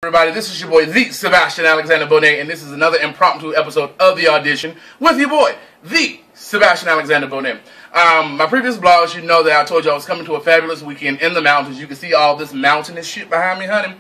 Everybody, this is your boy, the Sebastian Alexander Bonet, and this is another impromptu episode of The Audition with your boy, the Sebastian Alexander Bonet. My previous blogs, you know that I told you I was coming to a fabulous weekend in the mountains. You can see all this mountainous shit behind me, honey.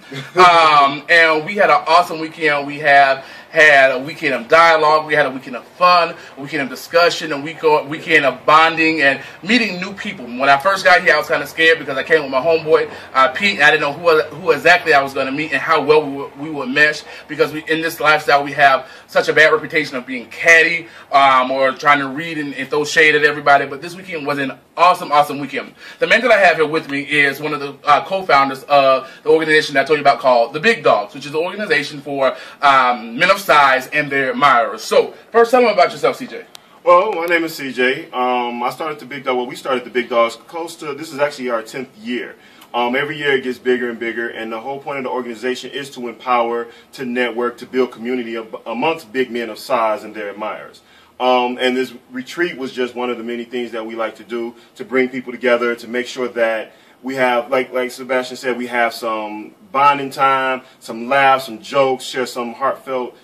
And we had an awesome weekend. We had a weekend of dialogue, we had a weekend of fun, a weekend of discussion, a weekend of bonding and meeting new people. When I first got here, I was kind of scared because I came with my homeboy, Pete, and I didn't know who exactly I was going to meet and how well we would mesh, because in this lifestyle we have such a bad reputation of being catty or trying to read and throw shade at everybody. But this weekend was an awesome weekend. The man that I have here with me is one of the co-founders of the organization that I told you about called The Big Dogs, which is an organization for men of size and their admirers. So, first, tell them about yourself, CJ. Well, my name is CJ. I started the Big Dog. Well, we started the Big Dogs close to, this is actually our 10th year. Every year it gets bigger and bigger, and the whole point of the organization is to empower, to network, to build community amongst big men of size and their admirers. And this retreat was just one of the many things that we like to do, to bring people together, to make sure that we have, like Sebastian said, we have some bonding time, some laughs, some jokes, share some heartfelt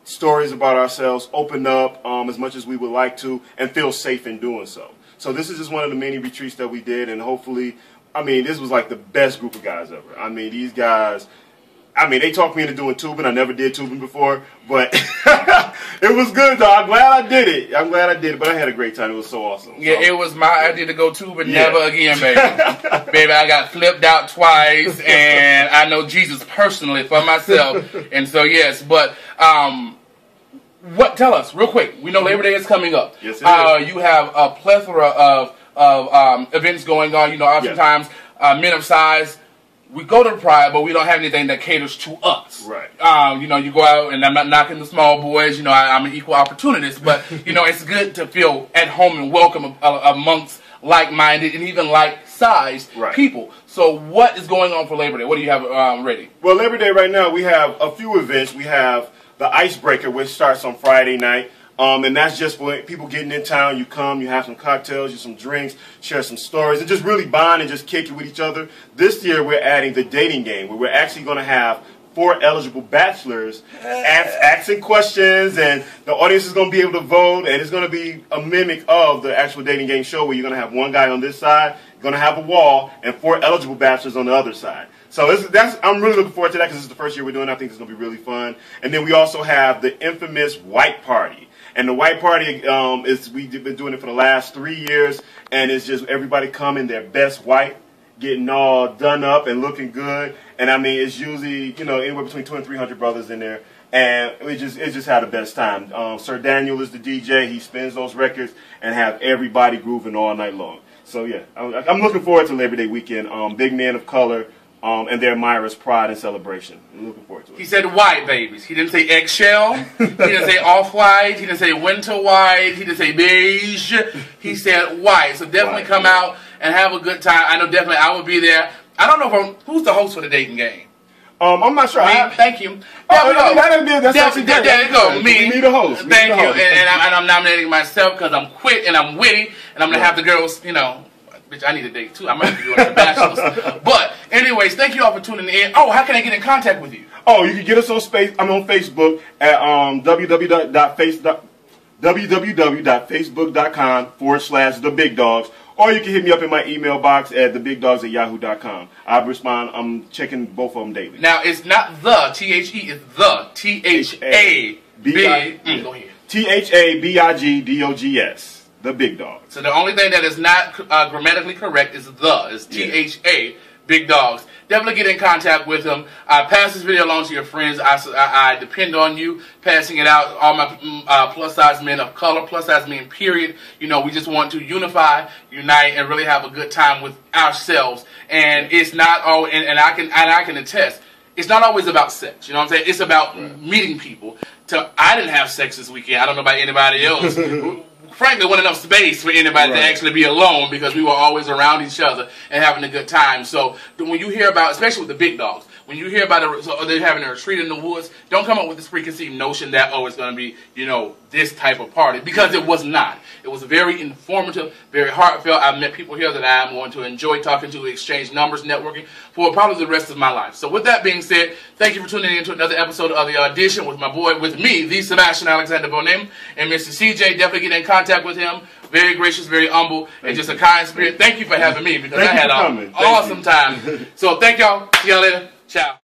stories about ourselves, open up as much as we would like to, and feel safe in doing so. So this is just one of the many retreats that we did, and hopefully, I mean, this was like the best group of guys ever. I mean, these guys, I mean, they talked me into doing tubing. I never did tubing before, but it was good, though. I'm glad I did it. But I had a great time. It was so awesome. Yeah, it was my idea to go tubing, never again, baby. Baby, I got flipped out twice, and I know Jesus personally for myself. And so, yes, but tell us, real quick. We know Labor Day is coming up. Yes, it is. You have a plethora of events going on. You know, oftentimes, men of size, we go to Pride, but we don't have anything that caters to us. Right. You know, you go out, and I'm not knocking the small boys. You know, I'm an equal opportunist, but you know, it's good to feel at home and welcome amongst like-minded and even like-sized people. So, what is going on for Labor Day? What do you have ready? Well, Labor Day right now, we have a few events. We have the Icebreaker, which starts on Friday night. And that's just for people getting in town. You come, you have some cocktails, you some drinks, share some stories, and just really bond and just kick it with each other. This year we're adding the dating game, where we're actually going to have 4 eligible bachelors asking questions, and the audience is going to be able to vote, and it's going to be a mimic of the actual dating game show, where you're going to have one guy on this side, you're going to have a wall, and 4 eligible bachelors on the other side. So I'm really looking forward to that, because this is the first year we're doing it. I think it's going to be really fun. And then we also have the infamous White Party. And the White Party we've been doing it for the last 3 years, and it's just everybody coming their best white, getting all done up and looking good. And I mean, it's usually, you know, anywhere between 200 and 300 brothers in there, and it just had the best time. Sir Daniel is the DJ. He spins those records and have everybody grooving all night long. So yeah, I'm looking forward to Labor Day weekend. Big men of color. And their admirers' pride and celebration. I'm looking forward to it. He said white, babies. He didn't say eggshell. He didn't say off-white. He didn't say winter white. He didn't say beige. He said white. So definitely come out and have a good time. I know definitely I will be there. I don't know who's the host for the dating game. I'm not sure. Thank you. That's actually great. There you go. Me the host. Thank you. And I'm nominating myself because I'm quick and I'm witty, and I'm going to have the girls, you know, bitch, I need a date too. I might be doing the bachelors. But anyways, thank you all for tuning in. Oh, how can I get in contact with you? Oh, you can get us on I'm on Facebook at www.facebook.com/The Big Dogs, or you can hit me up in my email box at thebigdogs@yahoo.com. I respond. I'm checking both of them daily. Now it's not the THE, it's the THA. Go ahead. THABIGDOGS. The Big Dogs. So the only thing that is not grammatically correct is the. It's THA, Big Dogs. Definitely get in contact with them. Pass this video along to your friends. I depend on you passing it out. All my plus-size men of color, plus-size men, period. You know, we just want to unify, unite, and really have a good time with ourselves. And it's not always, and I can attest, it's not always about sex. You know what I'm saying? It's about meeting people. I didn't have sex this weekend. I don't know about anybody else. Frankly, wasn't enough space for anybody to actually be alone, because we were always around each other and having a good time. So when you hear about, especially with the Big Dogs, when you hear about they're having a retreat in the woods, don't come up with this preconceived notion that, oh, it's going to be, you know, this type of party, because it was not. It was very informative, very heartfelt. I've met people here that I'm going to enjoy talking to, exchange numbers, networking for probably the rest of my life. So with that being said, thank you for tuning in to another episode of The Audition with my boy, with me, the Sebastian Alexander Bonet, and Mr. CJ. Definitely get in contact with him. Very gracious, very humble, and just a kind spirit. Thank you for having me, because I had an awesome time. So thank y'all. See y'all later. Ciao.